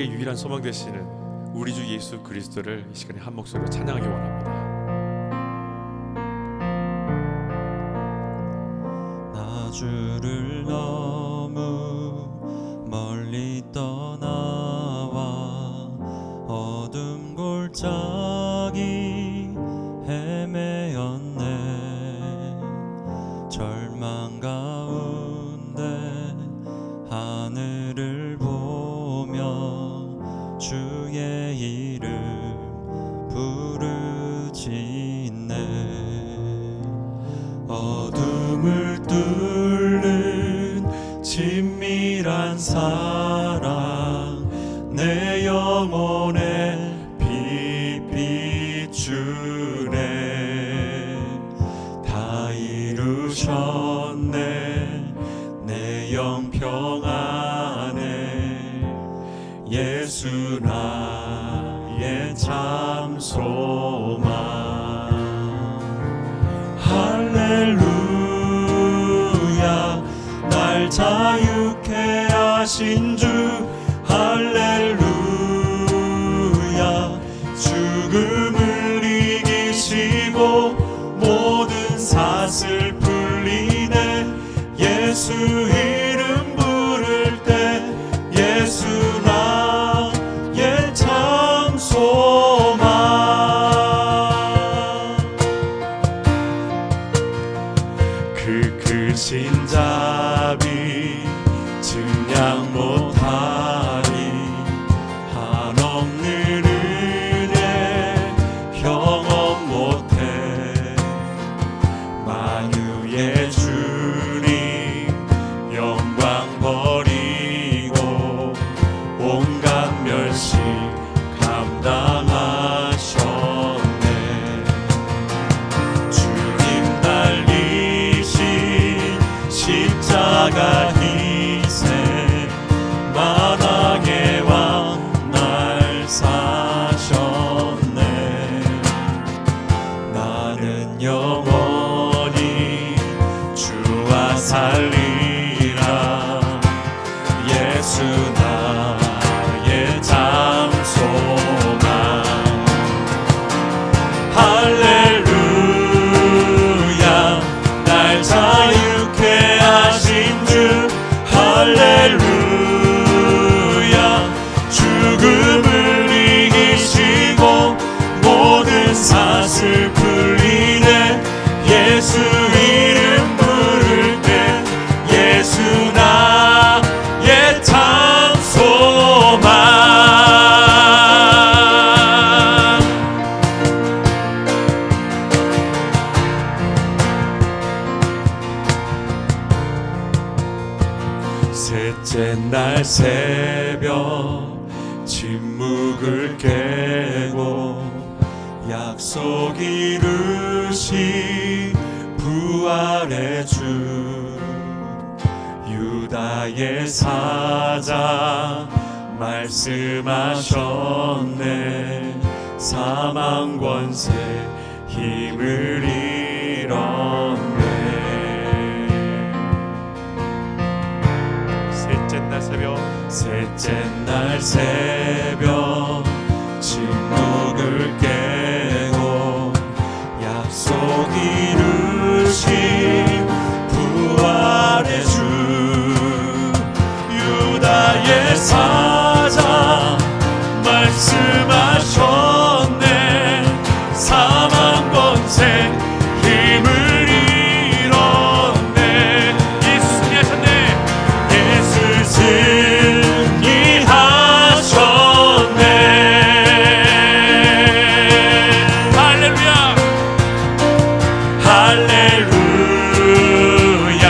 우리의 유일한 소망 되시는 우리 주 예수 그리스도를 이 시간에 한 목소리로 찬양하기 원합니다. 나 주를 너무 멀리 떠나와 어둠 골짜기 헤매었네. 절망 가운데 하늘을 보며 주의 이름 부르짖네. 어둠을 뚫는 친밀한 사랑 내 영혼에 빛 비추네. 다 이루셨네 내 영 평안에. 예수 나의 참 소망. 할렐루야 날 자유케 하신 주. 할렐루야 죽음을 이기시고 모든 사슬 풀리네. 예수 이름 부를 때 예수 나의 참 소망. 그 크신 자비 증량 못하니 한없는 은혜 경험 못해. 만유의 주님 영광 버리고 온갖 멸시 감당하셨네. 주님 달리신 십자가 희생 만왕의 왕 날 사셨네. 나는 영원히 주와 살리라. 예수 나의 참 소망. 할렐루야 날 자유케 하신 주. 할렐루야 죽음을 이기시고 모든 사슬 풀리네. 예수 이름 부를 때 예수 나의 참 소망. 셋째 날 새벽 침묵을 깨고 약속 이루시 부활의 주. 유다의 사자 말씀하셨네. 사망 권세 힘을 잃었네. 셋째 날 새벽 침묵을 깨고 약속 이루신 부활의 주. 유다의 사자 말씀하셨네. 사망 권세 힘을 잃었네. 예수 승리하셨네. 예수 승리하셨네. 할렐루야 할렐루야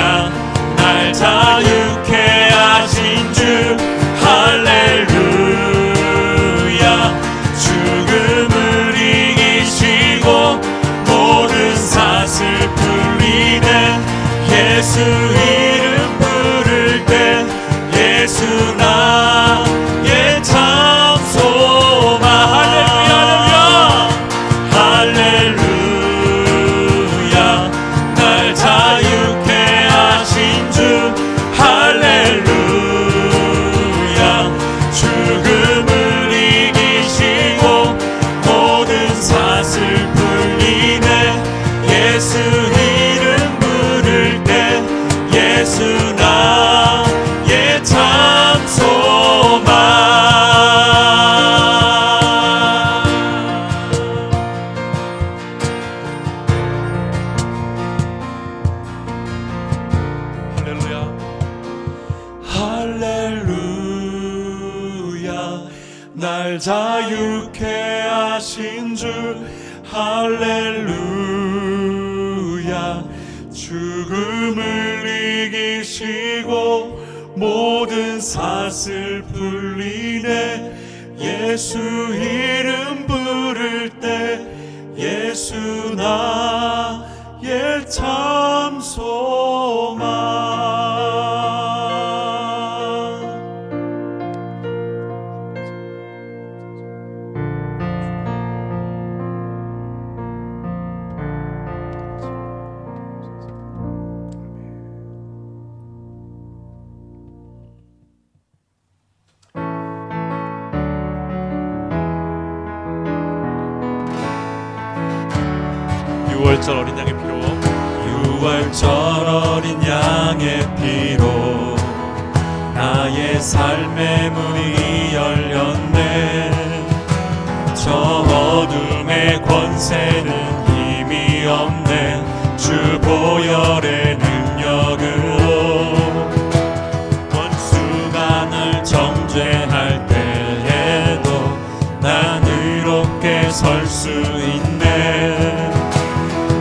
날 자유케 하신 주. 할렐루야 죽음을 이기시고 모든 사슬 풀리네. 예수 이름 부를 때 예수 나의 참 소망. 할렐루야 할렐루야 날 자유케 하신 주. 할렐루야 죽음을 날 자유케 하신 주 할렐루야. 죽음을 이기시고 모든 사슬 풀리네. 예수 이름 부를 때 예수 나의 참 소망. 유월절 어린 양의 피로, 유월절 어린 양의 피로 나의 삶의 문이 열렸네. 저 어둠의 권세는 힘이 없네. 주 보혈의 능력으로 원수가 날 정죄할 때에도 난 의롭게 설 수 있네.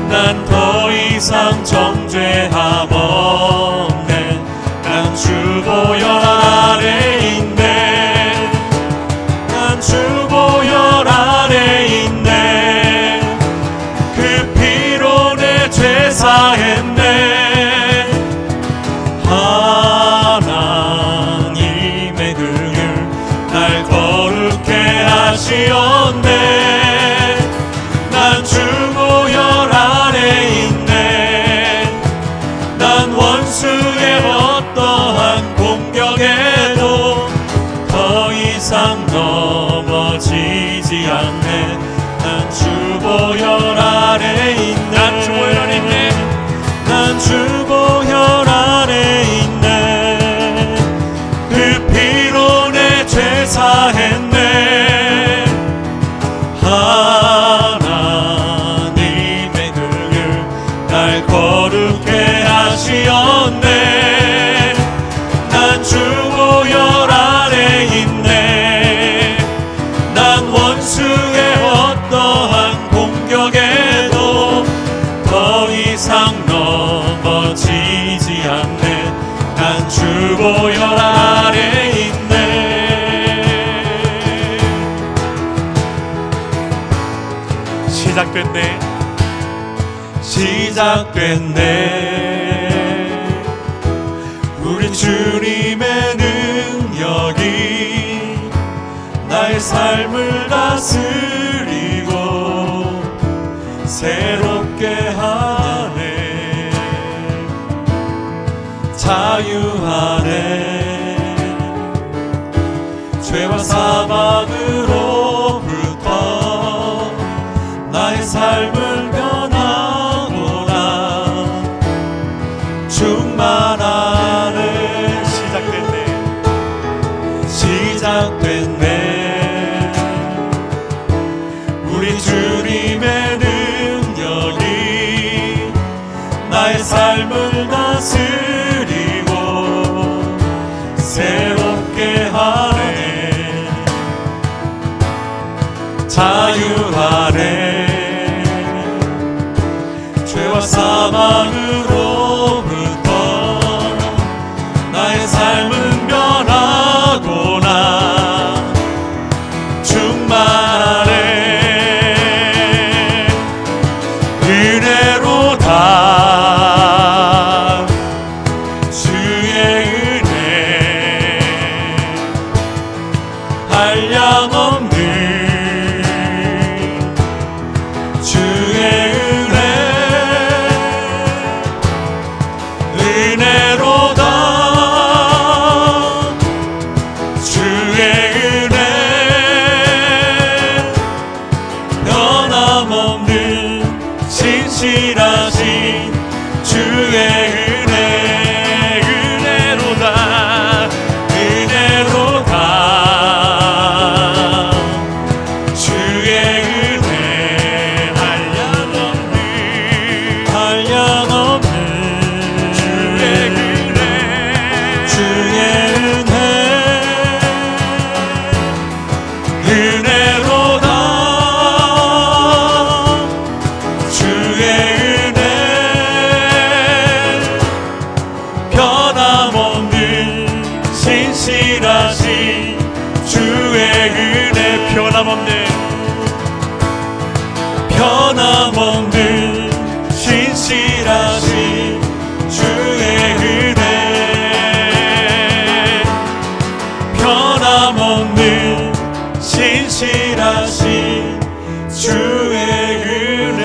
난 더 이상 정죄함 없네. 난 주 보혈 아래 있네. 난 주 보혈 아래 있네. 그 피로 내 죄 사했네. 하나님의 긍휼 날 거룩해 하시었네. 난 주 보혈 아래 있네. 난 원수의 어떠한 공격에도 더 이상 넘어지지 않네. 난 주 보혈 아래 있네. 난 주 보혈 아래 있네. 난 주 보혈 아래 있네. 그 피로 내 죄 사했네. 하나님의 긍휼 날 거룩해 하시었네. 난 주 보혈 아래 있네. 난 원수의 어떠한 공격에도 더 이상 넘어지지 않네. 난 주 보혈 아래 있네. 시작됐네. 시작됐네. 우리 주님의 능력이 나의 삶을 다스리고 새롭게 하네. 자유하네. 죄와 사망으로부터 나의 삶을 변하구나. 충만하네. 시작됐네. 우리 주님의 능력이 나의 삶을 다스리고 새롭게 하네. 자유하네. 죄와 사망으로부터 나의 삶은 변하구나. 충만하네. 은혜로다. 주의 은혜 한량없는 주의 은혜로다. 주의 은혜 변함없는 신실하신 주의 은혜. 은혜로다. 은혜로다. 주의 은혜 한량없는 주의 은혜. 주의 은혜 변함없는 신실하신 주의 은혜 변함없는 신실하신 주의 은혜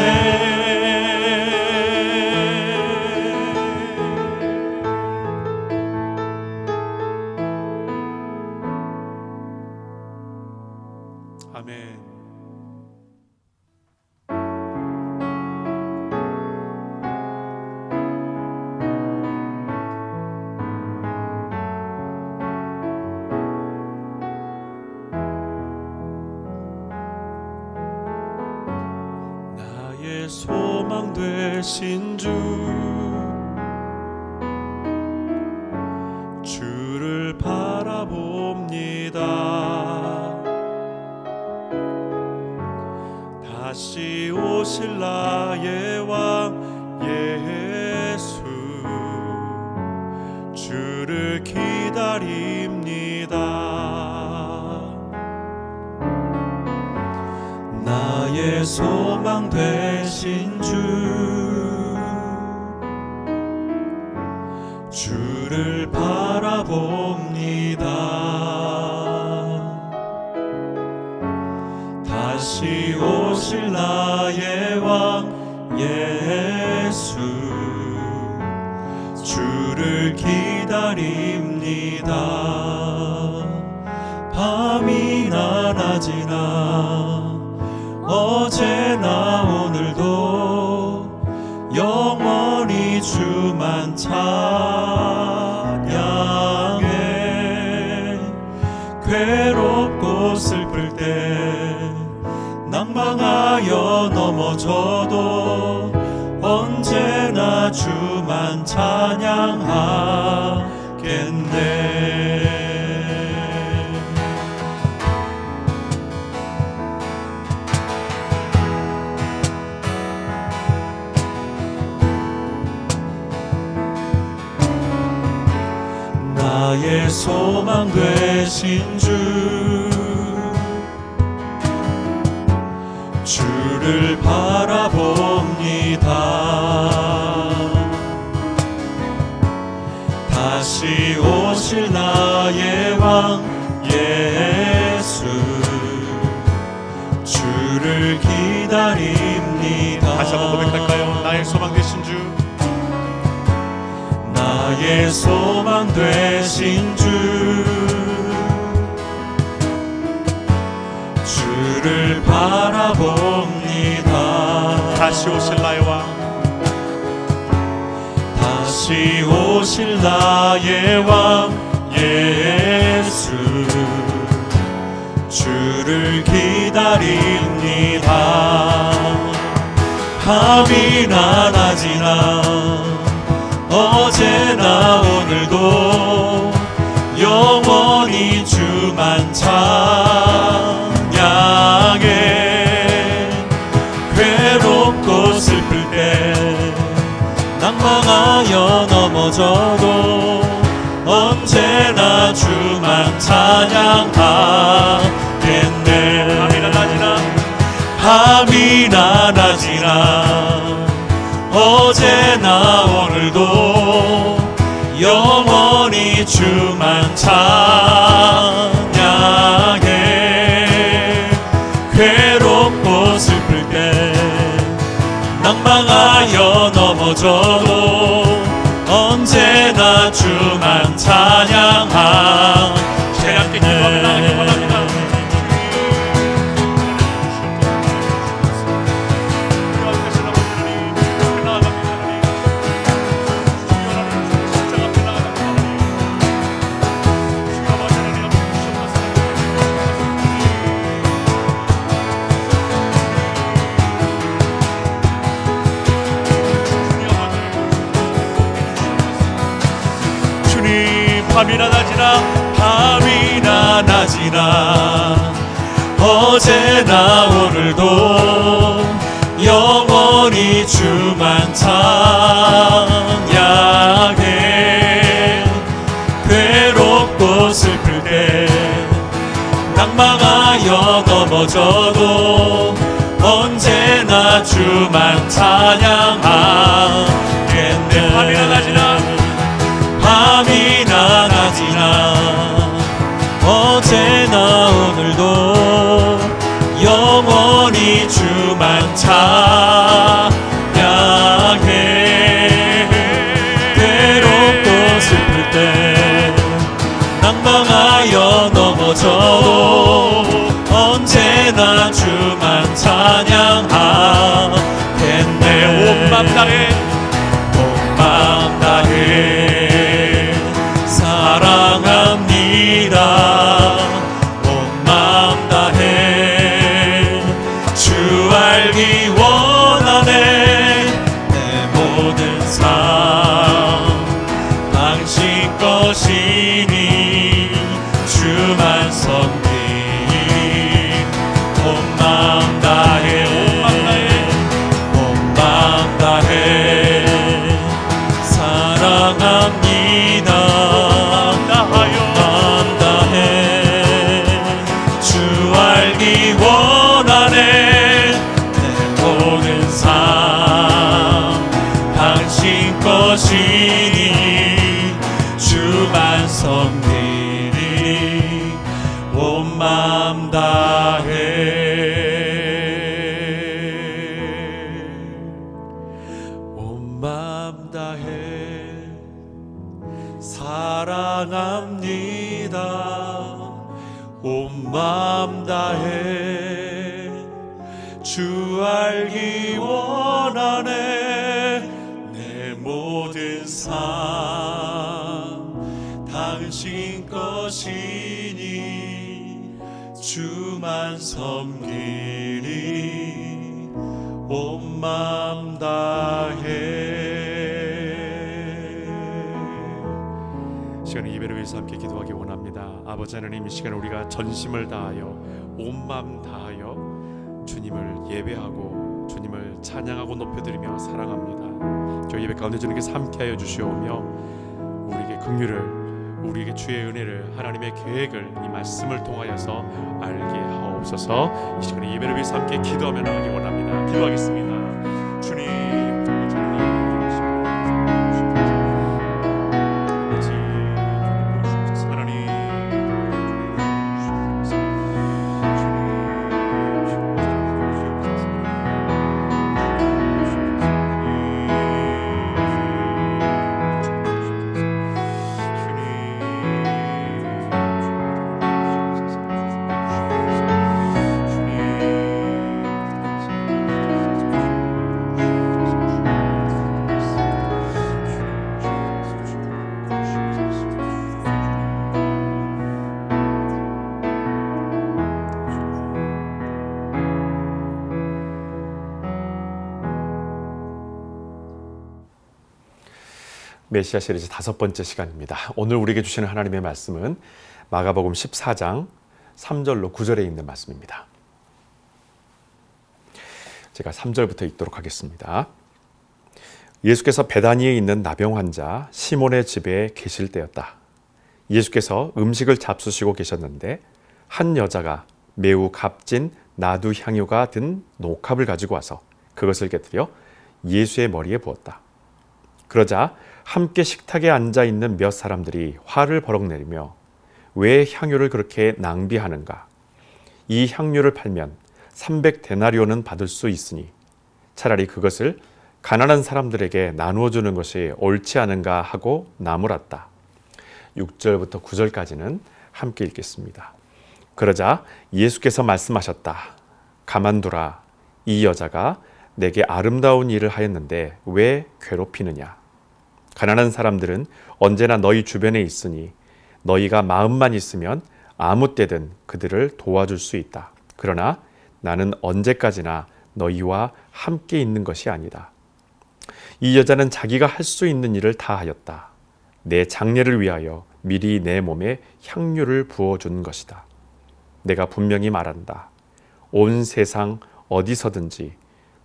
아멘. 나의 소망 되신 주를 바라봅니다. 다시 오실 나의 왕 예수 주를 기다립니다. 나의 소망 되신 주를 바라봅니다. 다시 오실 나의 왕 예수 주를 기다립니다. 밤이나 낮이나 어제나 오늘도 영원히 주만 찬양해. 괴롭고 슬플 때 낭망하여 넘어져도 언제나 주만 찬양하겠네. 나의 소망 되신 주를 바라봅니다. 다시 오실 나의 왕 예수 주를 기다립니다. 다시 한번 고백할까요? 나의 소망 되신 나의 소망 되신 주를 바라봅니다. 다시 오실 나의 왕 다시 오실 나의 왕 예수 주를 기다립니다. 밤이나 낮이나 어제나 오늘도 영원히 주만 찬양해. 괴롭고 슬플 때 낭망하여 넘어져도 언제나 주만 찬양하겠네. 밤이나 낮이나 어제나 오늘도 영원히 주만 찬양해. 괴롭고 슬플 때 낭망하여 넘어져도 언제나 주만 찬양하겠네. 함께 기도합니다. 밤이나 낮이나 어제나 오늘도 영원히 주만 찬양해. 괴롭고 슬플 때 낭망하여 넘어져도 언제나 언제나 주만 찬양하겠네. 밤이나 낮이나 밤이나 낮이나 어제나 오늘도 영원히 주만 찬양해. 괴롭고 슬플 때 낭망하여 넘어져도 언제나 주만 찬양하겠네. 온 맘 다해 온 맘 다해 사랑합니다. 온 맘 다해 주 알기 원하네. 내 모든 삶 당신 것이니 주만 섬기. 온 맘 다해 온 맘 다해 사랑합니다. 맘 다해 주 알기 원하네. 내 모든 삶 당신 것이니 주만 섬기리. 온 맘 다해 온 맘 다해 사랑합니다. 온 맘 다해 주 알기 원하네. 내 모든 삶 당신 것이니 주만 섬기리. 온 맘 다해. 시간에 예배를 위해서 함께 기도하기 원합니다. 아버지 하나님, 이 시간에 우리가 전심을 다하여 온 마음 다하여 주님을 예배하고 주님을 찬양하고 높여드리며 사랑합니다. 저희 예배 가운데 주님께서 함께하여 주시오며 우리에게 긍휼을, 우리에게 주의 은혜를, 하나님의 계획을 이 말씀을 통하여서 알게 하옵소서. 이 시간에 예배를 위해서 함께 기도하며 나가기 원합니다. 기도하겠습니다. 주님, 메시아 시리즈 5번째 시간입니다. 오늘 우리에게 주시는 하나님의 말씀은 마가복음 14장 3절로 9절에 있는 말씀입니다. 제가 3절부터 읽도록 하겠습니다. 예수께서 베다니에 있는 나병 환자 시몬의 집에 계실 때였다. 예수께서 음식을 잡수시고 계셨는데 한 여자가 매우 값진 나두 향유가 든 녹합을 가지고 와서 그것을 깨뜨려 예수의 머리에 부었다. 그러자 함께 식탁에 앉아 있는 몇 사람들이 화를 버럭 내리며 왜 향유를 그렇게 낭비하는가? 이 향유를 팔면 300데나리온은 받을 수 있으니 차라리 그것을 가난한 사람들에게 나누어 주는 것이 옳지 않은가 하고 나무랐다. 6절부터 9절까지는 함께 읽겠습니다. 그러자 예수께서 말씀하셨다. 가만두라. 이 여자가 내게 아름다운 일을 하였는데 왜 괴롭히느냐? 가난한 사람들은 언제나 너희 주변에 있으니 너희가 마음만 있으면 아무 때든 그들을 도와줄 수 있다. 그러나 나는 언제까지나 너희와 함께 있는 것이 아니다. 이 여자는 자기가 할 수 있는 일을 다 하였다. 내 장례를 위하여 미리 내 몸에 향유를 부어준 것이다. 내가 분명히 말한다. 온 세상 어디서든지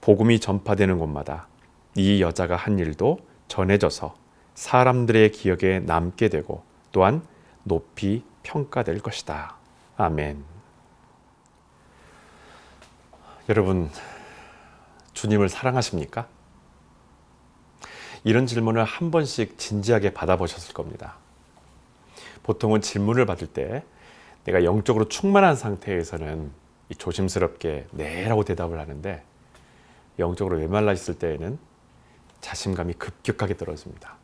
복음이 전파되는 곳마다 이 여자가 한 일도 전해져서 사람들의 기억에 남게 되고 또한 높이 평가될 것이다. 아멘. 여러분, 주님을 사랑하십니까? 이런 질문을 한 번씩 진지하게 받아보셨을 겁니다. 보통은 질문을 받을 때 내가 영적으로 충만한 상태에서는 조심스럽게 네라고 대답을 하는데 영적으로 메말라 있을 때에는 자신감이 급격하게 떨어집니다.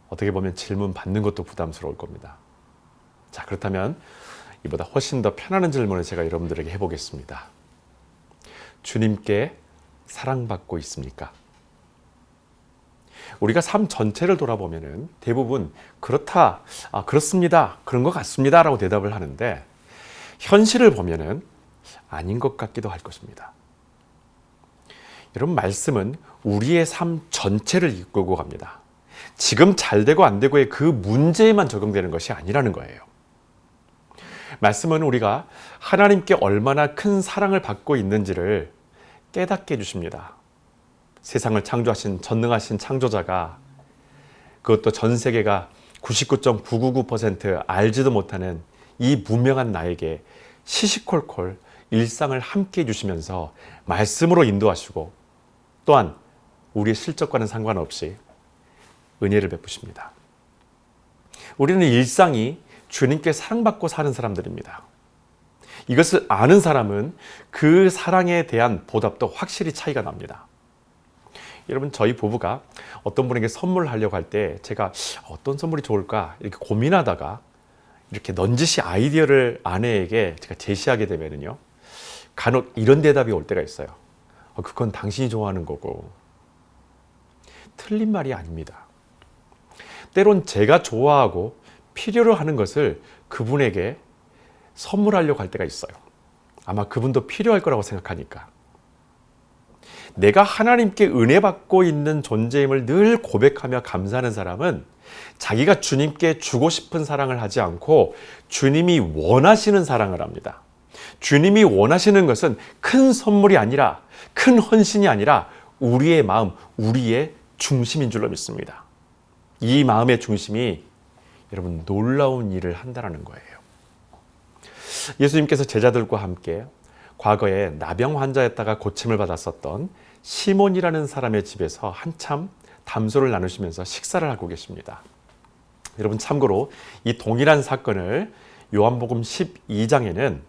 어떻게 보면 질문 받는 것도 부담스러울 겁니다. 자, 그렇다면 이보다 훨씬 더 편안한 질문을 제가 여러분들에게 해보겠습니다. 주님께 사랑받고 있습니까? 우리가 삶 전체를 돌아보면은 대부분 그렇다, 그렇습니다, 그런 것 같습니다 라고 대답을 하는데 현실을 보면은 아닌 것 같기도 할 것입니다. 여러분, 말씀은 우리의 삶 전체를 이끌고 갑니다. 지금 잘 되고 안 되고의 그 문제에만 적용되는 것이 아니라는 거예요. 말씀은 우리가 하나님께 얼마나 큰 사랑을 받고 있는지를 깨닫게 해주십니다. 세상을 창조하신 전능하신 창조자가, 그것도 전 세계가 99.999% 알지도 못하는 이 무명한 나에게 시시콜콜 일상을 함께 해주시면서 말씀으로 인도하시고 또한 우리의 실적과는 상관없이 은혜를 베푸십니다. 우리는 일상이 주님께 사랑받고 사는 사람들입니다. 이것을 아는 사람은 그 사랑에 대한 보답도 확실히 차이가 납니다. 여러분, 저희 부부가 어떤 분에게 선물하려고 할 때 제가 어떤 선물이 좋을까 이렇게 고민하다가 이렇게 넌지시 아이디어를 아내에게 제가 제시하게 되면요, 간혹 이런 대답이 올 때가 있어요. 그건 당신이 좋아하는 거고. 틀린 말이 아닙니다. 때론 제가 좋아하고 필요로 하는 것을 그분에게 선물하려고 할 때가 있어요. 아마 그분도 필요할 거라고 생각하니까. 내가 하나님께 은혜 받고 있는 존재임을 늘 고백하며 감사하는 사람은 자기가 주님께 주고 싶은 사랑을 하지 않고 주님이 원하시는 사랑을 합니다. 주님이 원하시는 것은 큰 선물이 아니라, 큰 헌신이 아니라 우리의 마음, 우리의 중심인 줄로 믿습니다. 이 마음의 중심이 여러분 놀라운 일을 한다는 거예요. 예수님께서 제자들과 함께 과거에 나병 환자였다가 고침을 받았었던 시몬이라는 사람의 집에서 한참 담소를 나누시면서 식사를 하고 계십니다. 여러분, 참고로 이 동일한 사건을 요한복음 12장에는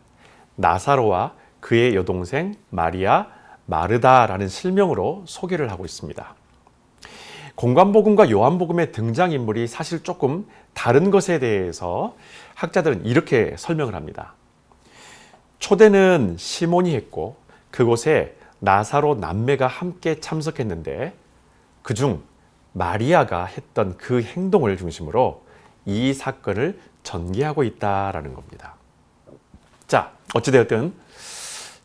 나사로와 그의 여동생 마리아, 마르다라는 실명으로 소개를 하고 있습니다. 공관복음과 요한복음의 등장인물이 사실 조금 다른 것에 대해서 학자들은 이렇게 설명을 합니다. 초대는 시몬이 했고 그곳에 나사로 남매가 함께 참석했는데 그중 마리아가 했던 그 행동을 중심으로 이 사건을 전개하고 있다라는 겁니다. 자, 어찌되었든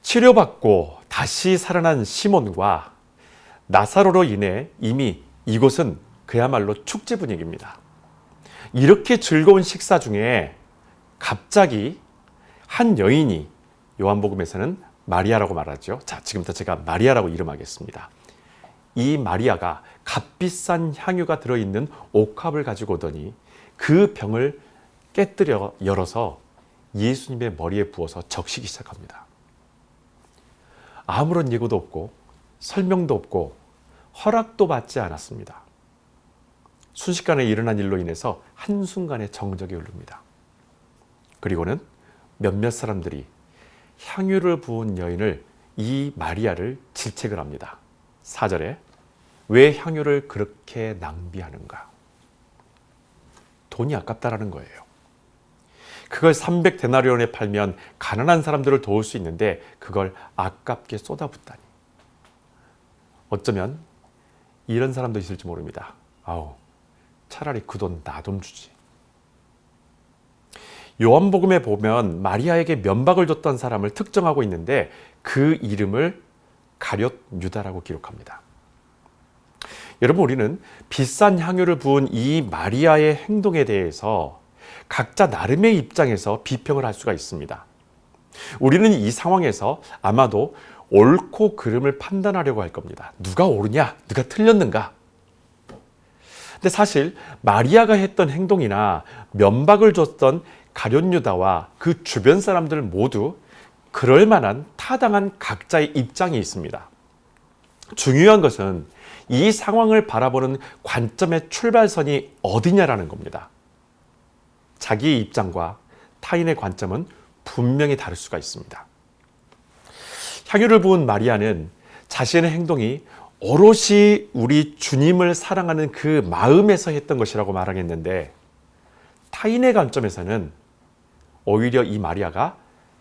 치료받고 다시 살아난 시몬과 나사로로 인해 이미 이곳은 그야말로 축제 분위기입니다. 이렇게 즐거운 식사 중에 갑자기 한 여인이, 요한복음에서는 마리아라고 말하죠. 자, 지금부터 제가 마리아라고 이름하겠습니다. 이 마리아가 값비싼 향유가 들어있는 옥합을 가지고 오더니 그 병을 깨뜨려 열어서 예수님의 머리에 부어서 적시기 시작합니다. 아무런 예고도 없고 설명도 없고 허락도 받지 않았습니다. 순식간에 일어난 일로 인해서 한순간에 정적이 흐릅니다. 그리고는 몇몇 사람들이 향유를 부은 여인을, 이 마리아를 질책을 합니다. 4절에 왜 향유를 그렇게 낭비하는가? 돈이 아깝다라는 거예요. 그걸 300데나리온에 팔면 가난한 사람들을 도울 수 있는데 그걸 아깝게 쏟아붓다니. 어쩌면 이런 사람도 있을지 모릅니다. 차라리 그 돈 나 좀 주지. 요한복음에 보면 마리아에게 면박을 줬던 사람을 특정하고 있는데 그 이름을 가룟 유다라고 기록합니다. 여러분, 우리는 비싼 향유를 부은 이 마리아의 행동에 대해서 각자 나름의 입장에서 비평을 할 수가 있습니다. 우리는 이 상황에서 아마도 옳고 그름을 판단하려고 할 겁니다. 누가 옳으냐, 누가 틀렸는가. 근데 사실 마리아가 했던 행동이나 면박을 줬던 가룟 유다와 그 주변 사람들 모두 그럴 만한 타당한 각자의 입장이 있습니다. 중요한 것은 이 상황을 바라보는 관점의 출발선이 어디냐라는 겁니다. 자기의 입장과 타인의 관점은 분명히 다를 수가 있습니다. 향유를 부은 마리아는 자신의 행동이 오롯이 우리 주님을 사랑하는 그 마음에서 했던 것이라고 말하겠는데, 타인의 관점에서는 오히려 이 마리아가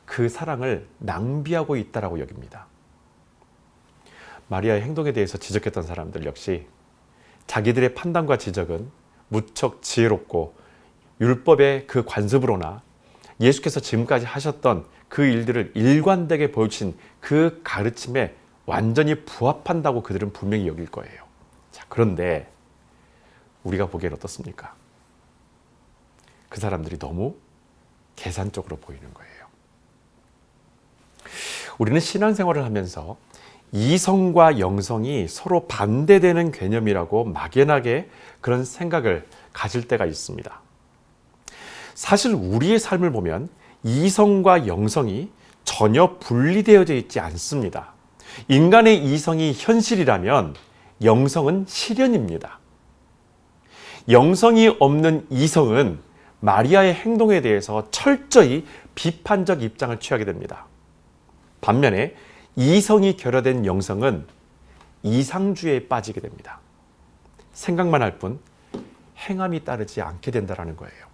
그 사랑을 낭비하고 있다라고 여깁니다. 마리아의 행동에 대해서 지적했던 사람들 역시 자기들의 판단과 지적은 무척 지혜롭고 율법의 그 관습으로나 예수께서 지금까지 하셨던 그 일들을 일관되게 보여주신 그 가르침에 완전히 부합한다고 그들은 분명히 여길 거예요. 자, 그런데 우리가 보기엔 어떻습니까? 그 사람들이 너무 계산적으로 보이는 거예요. 우리는 신앙생활을 하면서 이성과 영성이 서로 반대되는 개념이라고 막연하게 그런 생각을 가질 때가 있습니다. 사실 우리의 삶을 보면 이성과 영성이 전혀 분리되어져 있지 않습니다. 인간의 이성이 현실이라면 영성은 실현입니다. 영성이 없는 이성은 마리아의 행동에 대해서 철저히 비판적 입장을 취하게 됩니다. 반면에 이성이 결여된 영성은 이상주의에 빠지게 됩니다. 생각만 할 뿐 행함이 따르지 않게 된다는 거예요.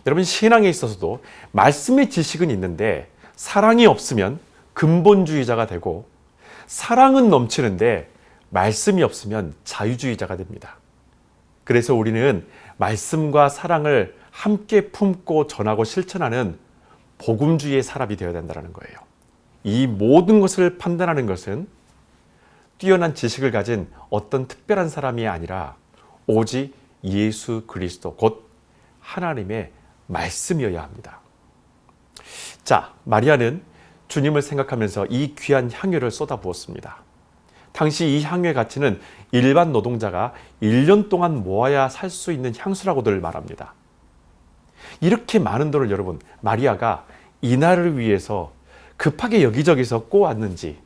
여러분, 신앙에 있어서도 말씀의 지식은 있는데 사랑이 없으면 근본주의자가 되고, 사랑은 넘치는데 말씀이 없으면 자유주의자가 됩니다. 그래서 우리는 말씀과 사랑을 함께 품고 전하고 실천하는 복음주의의 사람이 되어야 된다는 거예요. 이 모든 것을 판단하는 것은 뛰어난 지식을 가진 어떤 특별한 사람이 아니라 오직 예수 그리스도, 곧 하나님의 말씀이어야 합니다. 자, 마리아는 주님을 생각하면서 이 귀한 향유를 쏟아부었습니다. 당시 이 향유의 가치는 일반 노동자가 1년 동안 모아야 살 수 있는 향수라고들 말합니다. 이렇게 많은 돈을 여러분, 마리아가 이날을 위해서 급하게 여기저기서 꼬았는지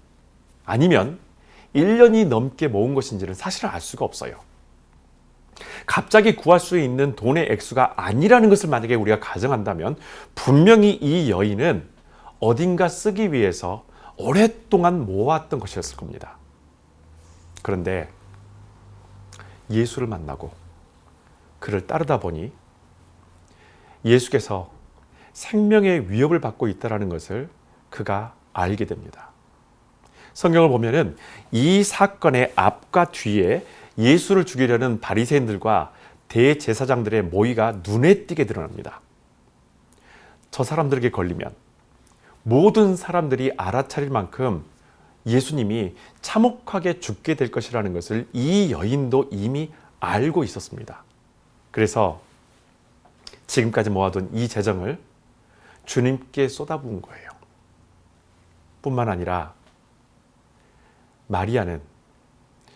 아니면 1년이 넘게 모은 것인지는 사실은 알 수가 없어요. 갑자기 구할 수 있는 돈의 액수가 아니라는 것을 만약에 우리가 가정한다면 분명히 이 여인은 어딘가 쓰기 위해서 오랫동안 모았던 것이었을 겁니다. 그런데 예수를 만나고 그를 따르다 보니 예수께서 생명의 위협을 받고 있다는 것을 그가 알게 됩니다. 성경을 보면은 이 사건의 앞과 뒤에 예수를 죽이려는 바리새인들과 대제사장들의 모의가 눈에 띄게 드러납니다. 저 사람들에게 걸리면 모든 사람들이 알아차릴 만큼 예수님이 참혹하게 죽게 될 것이라는 것을 이 여인도 이미 알고 있었습니다. 그래서 지금까지 모아둔 이 재정을 주님께 쏟아부은 거예요. 뿐만 아니라 마리아는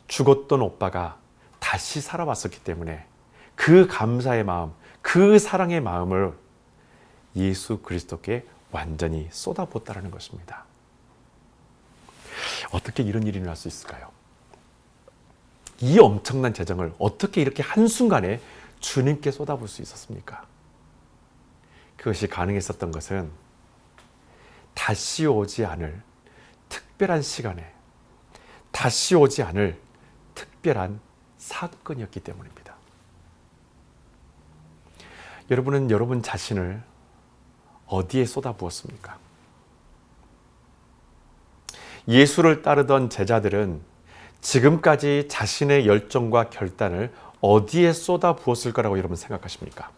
죽었던 오빠가 다시 살아왔었기 때문에 그 감사의 마음, 그 사랑의 마음을 예수 그리스도께 완전히 쏟아붓다라는 것입니다. 어떻게 이런 일이 일어날 수 있을까요? 이 엄청난 재정을 어떻게 이렇게 한순간에 주님께 쏟아부을 수 있었습니까? 그것이 가능했었던 것은 다시 오지 않을 특별한 시간에 다시 오지 않을 특별한 사건이었기 때문입니다. 여러분은 여러분 자신을 어디에 쏟아부었습니까? 예수를 따르던 제자들은 지금까지 자신의 열정과 결단을 어디에 쏟아부었을 거라고 여러분 생각하십니까?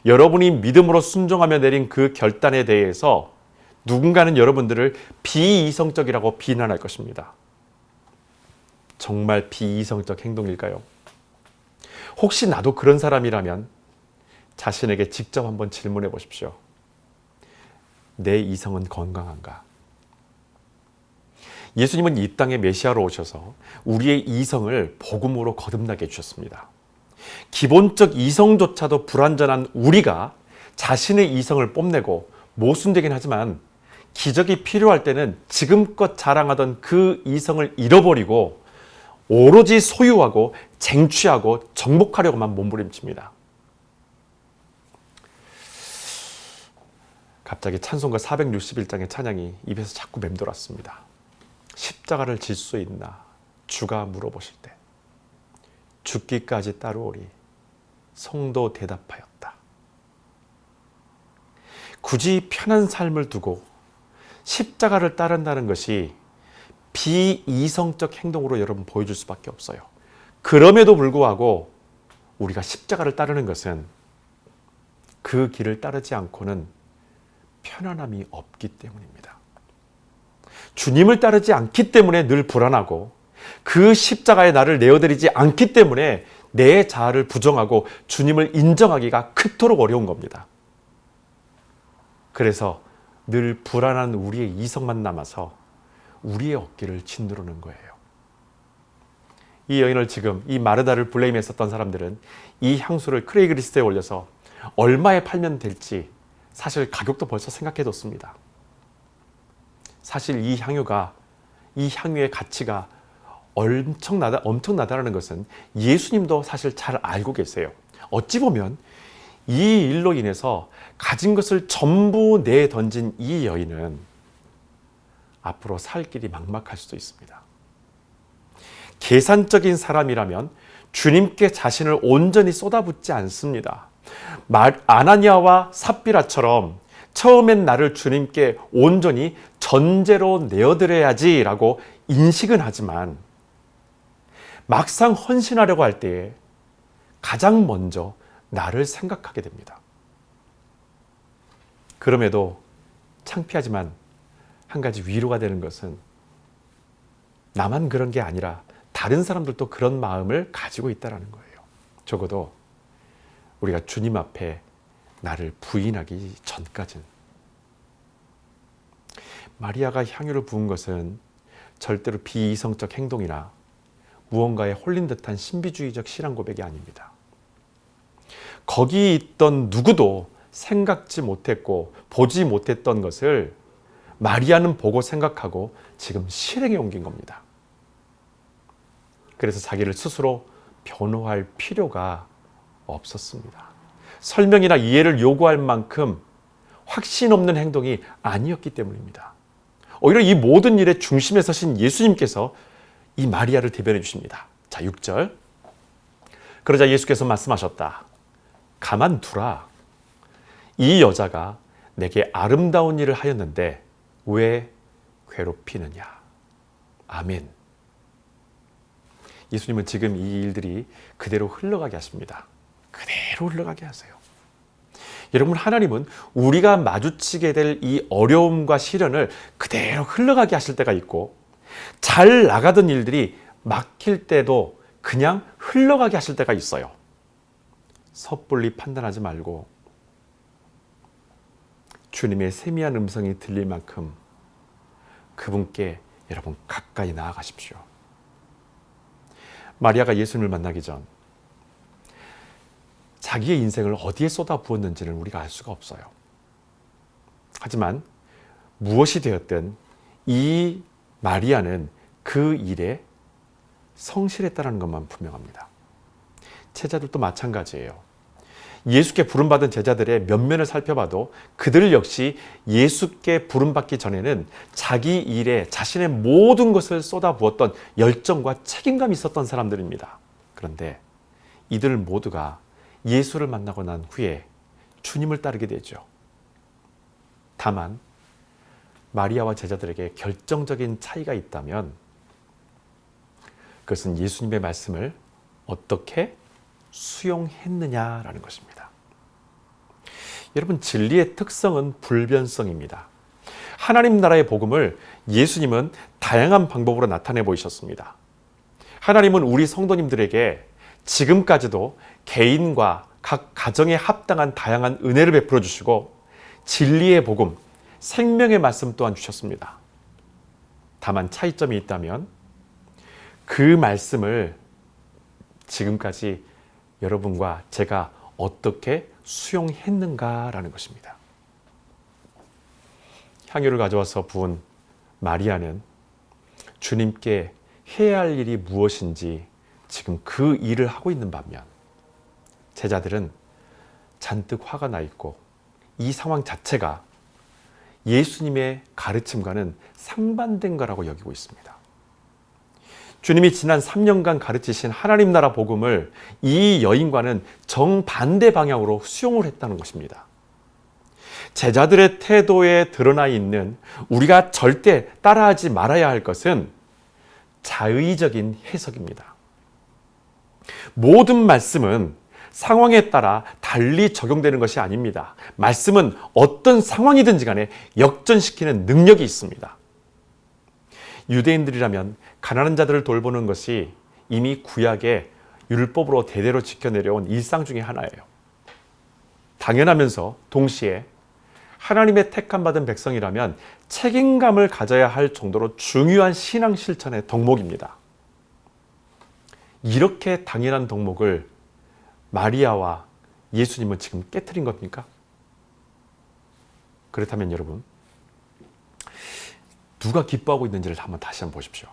여러분이 믿음으로 순종하며 내린 그 결단에 대해서 누군가는 여러분들을 비이성적이라고 비난할 것입니다. 정말 비이성적 행동일까요? 혹시 나도 그런 사람이라면 자신에게 직접 한번 질문해 보십시오. 내 이성은 건강한가? 예수님은 이 땅에 메시아로 오셔서 우리의 이성을 복음으로 거듭나게 해주셨습니다. 기본적 이성조차도 불완전한 우리가 자신의 이성을 뽐내고 모순되긴 하지만 기적이 필요할 때는 지금껏 자랑하던 그 이성을 잃어버리고 오로지 소유하고 쟁취하고 정복하려고만 몸부림칩니다. 갑자기 찬송가 461장의 찬양이 입에서 자꾸 맴돌았습니다. 십자가를 질 수 있나 주가 물어보실 때 죽기까지 따르오리 성도 대답하였다. 굳이 편한 삶을 두고 십자가를 따른다는 것이 비이성적 행동으로 여러분 보여줄 수밖에 없어요. 그럼에도 불구하고 우리가 십자가를 따르는 것은 그 길을 따르지 않고는 편안함이 없기 때문입니다. 주님을 따르지 않기 때문에 늘 불안하고 그 십자가에 나를 내어드리지 않기 때문에 내 자아를 부정하고 주님을 인정하기가 그토록 어려운 겁니다. 그래서 늘 불안한 우리의 이성만 남아서 우리의 어깨를 짓누르는 거예요. 이 여인을 지금 이 마르다를 블레임했었던 사람들은 이 향수를 크레이그리스트에 올려서 얼마에 팔면 될지 사실 가격도 벌써 생각해뒀습니다. 사실 이 향유의 가치가 엄청나다라는 것은 예수님도 사실 잘 알고 계세요. 어찌 보면 이 일로 인해서 가진 것을 전부 내던진 이 여인은 앞으로 살 길이 막막할 수도 있습니다. 계산적인 사람이라면 주님께 자신을 온전히 쏟아붓지 않습니다. 아나니아와 삽비라처럼 처음엔 나를 주님께 온전히 전제로 내어드려야지라고 인식은 하지만 막상 헌신하려고 할 때에 가장 먼저 나를 생각하게 됩니다. 그럼에도 창피하지만 한 가지 위로가 되는 것은 나만 그런 게 아니라 다른 사람들도 그런 마음을 가지고 있다는 거예요. 적어도 우리가 주님 앞에 나를 부인하기 전까지는. 마리아가 향유를 부은 것은 절대로 비이성적 행동이나 무언가에 홀린 듯한 신비주의적 신앙 고백이 아닙니다. 거기 있던 누구도 생각지 못했고 보지 못했던 것을 마리아는 보고 생각하고 지금 실행에 옮긴 겁니다. 그래서 자기를 스스로 변호할 필요가 없었습니다. 설명이나 이해를 요구할 만큼 확신 없는 행동이 아니었기 때문입니다. 오히려 이 모든 일의 중심에 서신 예수님께서 이 마리아를 대변해 주십니다. 자, 6절. 그러자 예수께서 말씀하셨다. 가만두라. 이 여자가 내게 아름다운 일을 하였는데 왜 괴롭히느냐. 아멘. 예수님은 지금 이 일들이 그대로 흘러가게 하십니다. 그대로 흘러가게 하세요. 여러분, 하나님은 우리가 마주치게 될 이 어려움과 시련을 그대로 흘러가게 하실 때가 있고 잘 나가던 일들이 막힐 때도 그냥 흘러가게 하실 때가 있어요. 섣불리 판단하지 말고 주님의 세미한 음성이 들릴 만큼 그분께 여러분 가까이 나아가십시오. 마리아가 예수님을 만나기 전 자기의 인생을 어디에 쏟아부었는지는 우리가 알 수가 없어요. 하지만 무엇이 되었든 이 마리아는 그 일에 성실했다는 것만 분명합니다. 제자들도 마찬가지예요. 예수께 부름받은 제자들의 면면을 살펴봐도 그들 역시 예수께 부름받기 전에는 자기 일에 자신의 모든 것을 쏟아부었던 열정과 책임감이 있었던 사람들입니다. 그런데 이들 모두가 예수를 만나고 난 후에 주님을 따르게 되죠. 다만 마리아와 제자들에게 결정적인 차이가 있다면 그것은 예수님의 말씀을 어떻게 수용했느냐라는 것입니다. 여러분, 진리의 특성은 불변성입니다. 하나님 나라의 복음을 예수님은 다양한 방법으로 나타내 보이셨습니다. 하나님은 우리 성도님들에게 지금까지도 개인과 각 가정에 합당한 다양한 은혜를 베풀어 주시고 진리의 복음, 생명의 말씀 또한 주셨습니다. 다만 차이점이 있다면 그 말씀을 지금까지 여러분과 제가 어떻게 수용했는가라는 것입니다. 향유를 가져와서 부은 마리아는 주님께 해야 할 일이 무엇인지 지금 그 일을 하고 있는 반면 제자들은 잔뜩 화가 나 있고 이 상황 자체가 예수님의 가르침과는 상반된 거라고 여기고 있습니다. 주님이 지난 3년간 가르치신 하나님 나라 복음을 이 여인과는 정반대 방향으로 수용을 했다는 것입니다. 제자들의 태도에 드러나 있는 우리가 절대 따라하지 말아야 할 것은 자의적인 해석입니다. 모든 말씀은 상황에 따라 달리 적용되는 것이 아닙니다. 말씀은 어떤 상황이든지 간에 역전시키는 능력이 있습니다. 유대인들이라면 가난한 자들을 돌보는 것이 이미 구약의 율법으로 대대로 지켜내려온 일상 중에 하나예요. 당연하면서 동시에 하나님의 택함받은 백성이라면 책임감을 가져야 할 정도로 중요한 신앙 실천의 덕목입니다. 이렇게 당연한 덕목을 마리아와 예수님은 지금 깨트린 겁니까? 그렇다면 여러분, 누가 기뻐하고 있는지를 다시 한번 보십시오.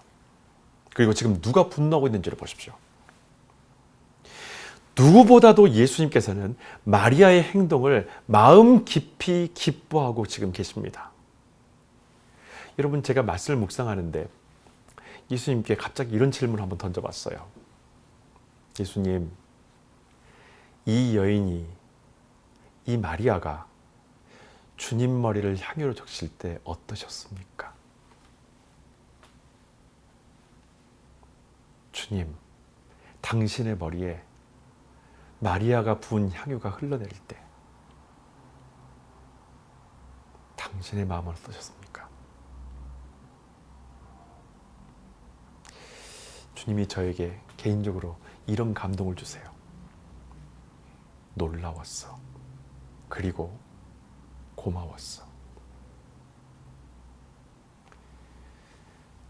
그리고 지금 누가 분노하고 있는지를 보십시오. 누구보다도 예수님께서는 마리아의 행동을 마음 깊이 기뻐하고 지금 계십니다. 여러분, 제가 말씀을 묵상하는데 예수님께 갑자기 이런 질문을 한번 던져봤어요. 예수님, 이 여인이, 이 마리아가 주님 머리를 향유로 적실 때 어떠셨습니까? 주님, 당신의 머리에 마리아가 부은 향유가 흘러내릴 때 당신의 마음은 어떠셨습니까? 주님이 저에게 개인적으로 이런 감동을 주세요. 놀라웠어. 그리고 고마웠어.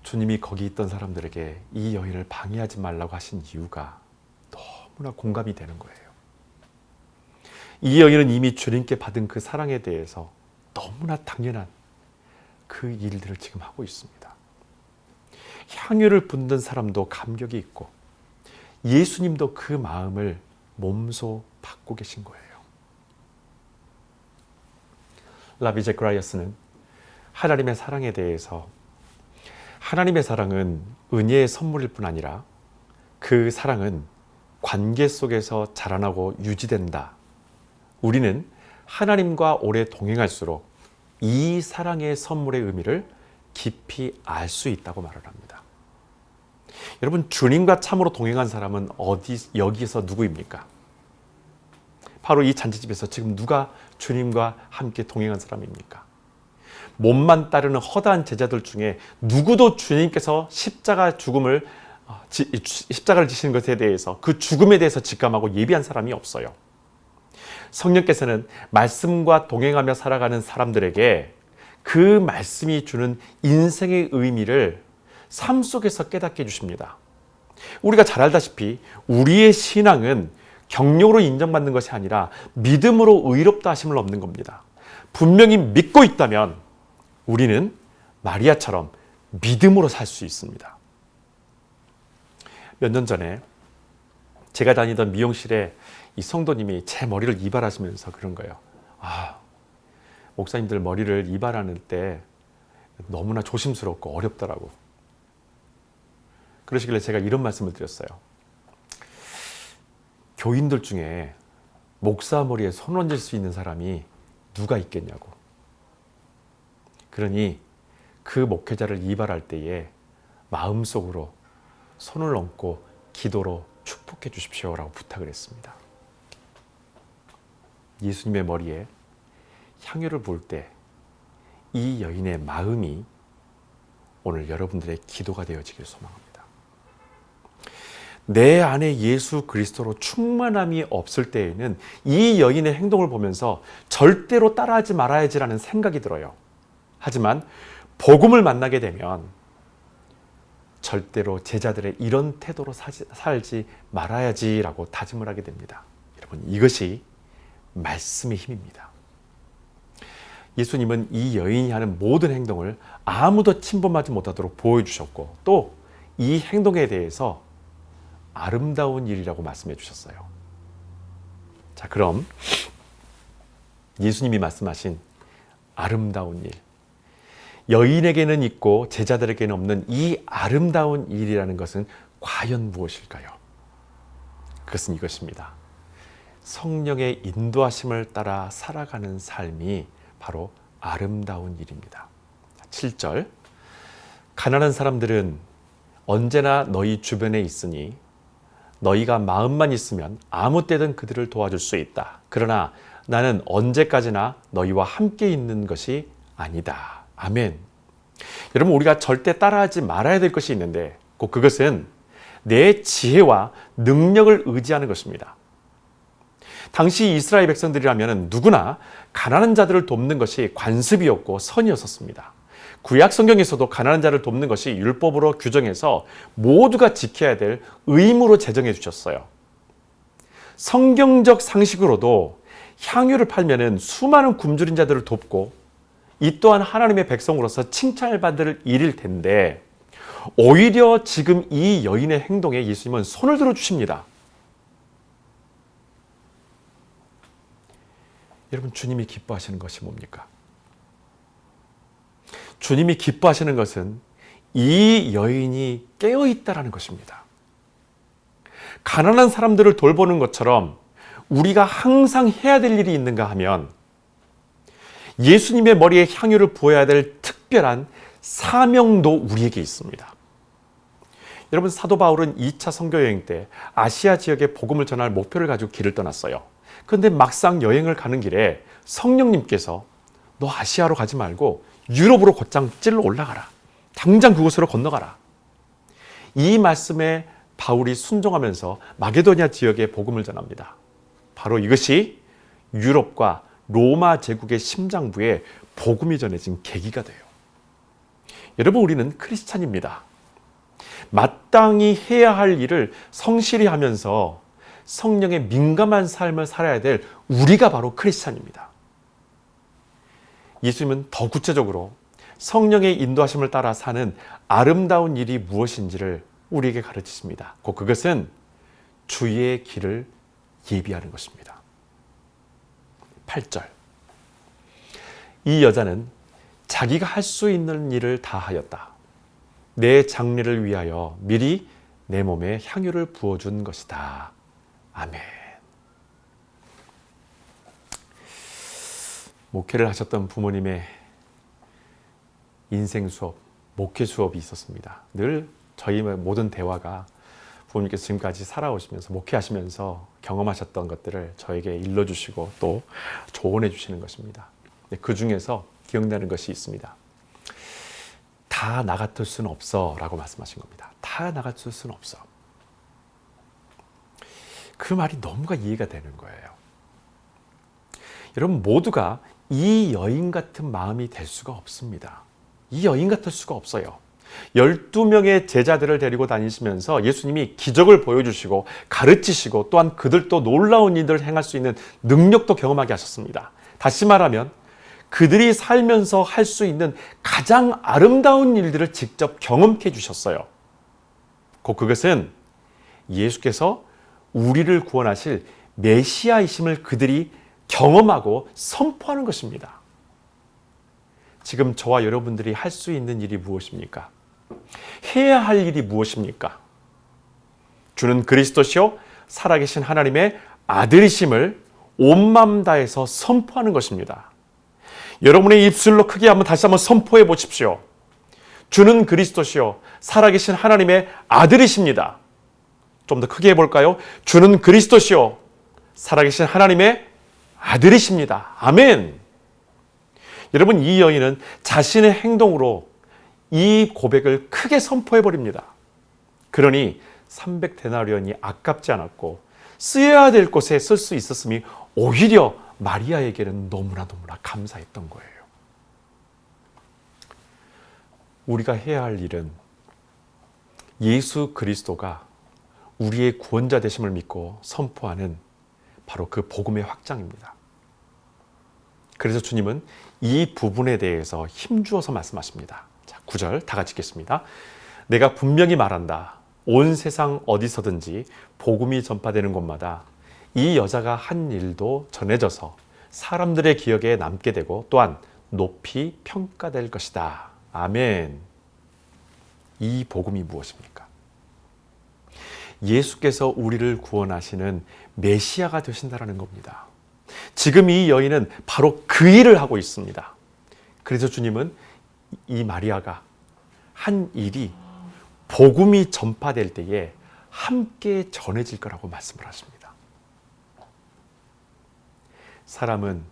주님이 거기 있던 사람들에게 이 여인을 방해하지 말라고 하신 이유가 너무나 공감이 되는 거예요. 이 여인은 이미 주님께 받은 그 사랑에 대해서 너무나 당연한 그 일들을 지금 하고 있습니다. 향유를 붓는 사람도 감격이 있고 예수님도 그 마음을 몸소 받고 계신 거예요. 라비 제크라이어스는 하나님의 사랑에 대해서 하나님의 사랑은 은혜의 선물일 뿐 아니라 그 사랑은 관계 속에서 자라나고 유지된다. 우리는 하나님과 오래 동행할수록 이 사랑의 선물의 의미를 깊이 알 수 있다고 말을 합니다. 여러분, 주님과 참으로 동행한 사람은 여기서 누구입니까? 바로 이 잔치집에서 지금 누가 주님과 함께 동행한 사람입니까? 몸만 따르는 허다한 제자들 중에 누구도 주님께서 십자가를 지시는 것에 대해서, 그 죽음에 대해서 직감하고 예비한 사람이 없어요. 성령께서는 말씀과 동행하며 살아가는 사람들에게 그 말씀이 주는 인생의 의미를 삶 속에서 깨닫게 해주십니다. 우리가 잘 알다시피 우리의 신앙은 경력으로 인정받는 것이 아니라 믿음으로 의롭다 하심을 얻는 겁니다. 분명히 믿고 있다면 우리는 마리아처럼 믿음으로 살 수 있습니다. 몇 년 전에 제가 다니던 미용실에 이 성도님이 제 머리를 이발하시면서 그런 거예요. 목사님들 머리를 이발하는 때 너무나 조심스럽고 어렵더라고. 그러시길래 제가 이런 말씀을 드렸어요. 교인들 중에 목사 머리에 손 얹을 수 있는 사람이 누가 있겠냐고. 그러니 그 목회자를 이발할 때에 마음속으로 손을 얹고 기도로 축복해 주십시오라고 부탁을 했습니다. 예수님의 머리에 향유를 부을 때 이 여인의 마음이 오늘 여러분들의 기도가 되어지길 소망합니다. 내 안에 예수 그리스도로 충만함이 없을 때에는 이 여인의 행동을 보면서 절대로 따라하지 말아야지라는 생각이 들어요. 하지만 복음을 만나게 되면 절대로 제자들의 이런 태도로 살지 말아야지라고 다짐을 하게 됩니다. 여러분, 이것이 말씀의 힘입니다. 예수님은 이 여인이 하는 모든 행동을 아무도 침범하지 못하도록 보여주셨고 또 이 행동에 대해서 아름다운 일이라고 말씀해 주셨어요. 자, 그럼 예수님이 말씀하신 아름다운 일, 여인에게는 있고 제자들에게는 없는 이 아름다운 일이라는 것은 과연 무엇일까요? 그것은 이것입니다. 성령의 인도하심을 따라 살아가는 삶이 바로 아름다운 일입니다. 7절, 가난한 사람들은 언제나 너희 주변에 있으니 너희가 마음만 있으면 아무 때든 그들을 도와줄 수 있다. 그러나 나는 언제까지나 너희와 함께 있는 것이 아니다. 아멘. 여러분, 우리가 절대 따라하지 말아야 될 것이 있는데 곧 그것은 내 지혜와 능력을 의지하는 것입니다. 당시 이스라엘 백성들이라면 누구나 가난한 자들을 돕는 것이 관습이었고 선이었었습니다. 구약 성경에서도 가난한 자를 돕는 것이 율법으로 규정해서 모두가 지켜야 될 의무로 제정해 주셨어요. 성경적 상식으로도 향유를 팔면은 수많은 굶주린 자들을 돕고 이 또한 하나님의 백성으로서 칭찬을 받을 일일 텐데 오히려 지금 이 여인의 행동에 예수님은 손을 들어 주십니다. 여러분, 주님이 기뻐하시는 것이 뭡니까? 주님이 기뻐하시는 것은 이 여인이 깨어있다라는 것입니다. 가난한 사람들을 돌보는 것처럼 우리가 항상 해야 될 일이 있는가 하면 예수님의 머리에 향유를 부어야 될 특별한 사명도 우리에게 있습니다. 여러분, 사도 바울은 2차 선교여행 때 아시아 지역에 복음을 전할 목표를 가지고 길을 떠났어요. 그런데 막상 여행을 가는 길에 성령님께서 너 아시아로 가지 말고 유럽으로 곧장 찔러 올라가라. 당장 그곳으로 건너가라. 이 말씀에 바울이 순종하면서 마게도니아 지역에 복음을 전합니다. 바로 이것이 유럽과 로마 제국의 심장부에 복음이 전해진 계기가 돼요. 여러분, 우리는 크리스찬입니다. 마땅히 해야 할 일을 성실히 하면서 성령에 민감한 삶을 살아야 될 우리가 바로 크리스찬입니다. 예수님은 더 구체적으로 성령의 인도하심을 따라 사는 아름다운 일이 무엇인지를 우리에게 가르치십니다. 곧 그것은 주의 길을 예비하는 것입니다. 8절, 이 여자는 자기가 할 수 있는 일을 다 하였다. 내 장례를 위하여 미리 내 몸에 향유를 부어준 것이다. 아멘. 목회를 하셨던 부모님의 인생 수업, 목회 수업이 있었습니다. 늘 저희 모든 대화가 부모님께서 지금까지 살아오시면서 목회하시면서 경험하셨던 것들을 저에게 일러주시고 또 조언해 주시는 것입니다. 그 중에서 기억나는 것이 있습니다. 다 나 같을 수는 없어 라고 말씀하신 겁니다. 다 나 같을 수는 없어. 그 말이 너무가 이해가 되는 거예요. 여러분, 모두가 이 여인 같은 마음이 될 수가 없습니다. 이 여인 같을 수가 없어요. 12명의 제자들을 데리고 다니시면서 예수님이 기적을 보여주시고 가르치시고 또한 그들도 놀라운 일들을 행할 수 있는 능력도 경험하게 하셨습니다. 다시 말하면 그들이 살면서 할 수 있는 가장 아름다운 일들을 직접 경험해 주셨어요. 곧 그것은 예수께서 우리를 구원하실 메시아이심을 그들이 경험하고 선포하는 것입니다. 지금 저와 여러분들이 할 수 있는 일이 무엇입니까? 해야 할 일이 무엇입니까? 주는 그리스도시요 살아계신 하나님의 아들이심을 온 마음 다해서 선포하는 것입니다. 여러분의 입술로 크게 다시 한번 선포해 보십시오. 주는 그리스도시요 살아계신 하나님의 아들이십니다. 좀 더 크게 해볼까요? 주는 그리스도시요 살아계신 하나님의 아들이십니다. 아멘. 여러분, 이 여인은 자신의 행동으로 이 고백을 크게 선포해버립니다. 그러니 300데나리온이 아깝지 않았고 쓰여야 될 곳에 쓸 수 있었음이 오히려 마리아에게는 너무나 감사했던 거예요. 우리가 해야 할 일은 예수 그리스도가 우리의 구원자 되심을 믿고 선포하는 바로 그 복음의 확장입니다. 그래서 주님은 이 부분에 대해서 힘주어서 말씀하십니다. 자, 9절 다 같이 읽겠습니다. 내가 분명히 말한다. 온 세상 어디서든지 복음이 전파되는 곳마다 이 여자가 한 일도 전해져서 사람들의 기억에 남게 되고 또한 높이 평가될 것이다. 아멘. 이 복음이 무엇입니까? 예수께서 우리를 구원하시는 메시아가 되신다라는 겁니다. 지금 이 여인은 바로 그 일을 하고 있습니다. 그래서 주님은 이 마리아가 한 일이 복음이 전파될 때에 함께 전해질 거라고 말씀을 하십니다. 사람은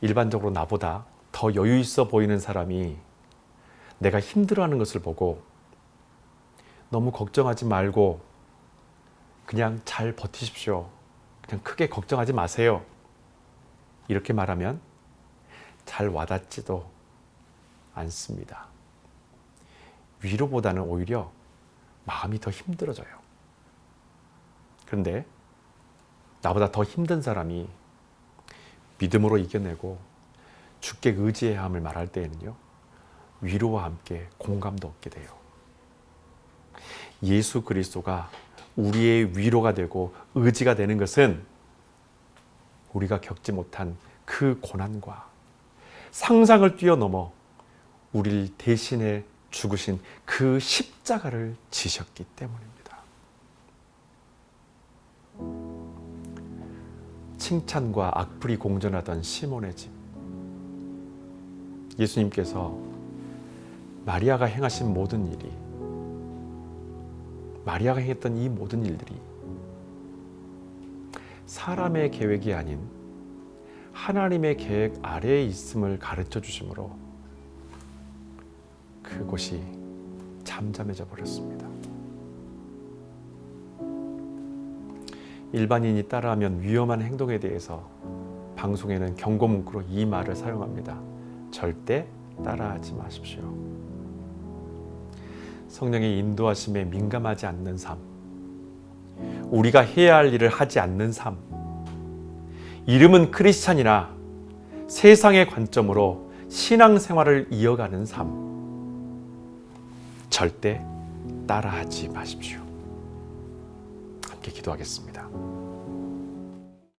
일반적으로 나보다 더 여유 있어 보이는 사람이 내가 힘들어하는 것을 보고 너무 걱정하지 말고 그냥 잘 버티십시오. 그냥 크게 걱정하지 마세요. 이렇게 말하면 잘 와닿지도 않습니다. 위로보다는 오히려 마음이 더 힘들어져요. 그런데 나보다 더 힘든 사람이 믿음으로 이겨내고 주께 의지해야 함을 말할 때에는요, 위로와 함께 공감도 얻게 돼요. 예수 그리스도가 우리의 위로가 되고 의지가 되는 것은 우리가 겪지 못한 그 고난과 상상을 뛰어넘어 우리를 대신해 죽으신 그 십자가를 지셨기 때문입니다. 칭찬과 악플이 공존하던 시몬의 집. 예수님께서 마리아가 행하신 모든 일이, 마리아가 행했던 이 모든 일들이 사람의 계획이 아닌 하나님의 계획 아래에 있음을 가르쳐 주심으로 그곳이 잠잠해져 버렸습니다. 일반인이 따라하면 위험한 행동에 대해서 방송에는 경고 문구로 이 말을 사용합니다. 절대 따라하지 마십시오. 성령의 인도하심에 민감하지 않는 삶, 우리가 해야 할 일을 하지 않는 삶, 이름은 크리스찬이나 세상의 관점으로 신앙생활을 이어가는 삶, 절대 따라하지 마십시오. 함께 기도하겠습니다.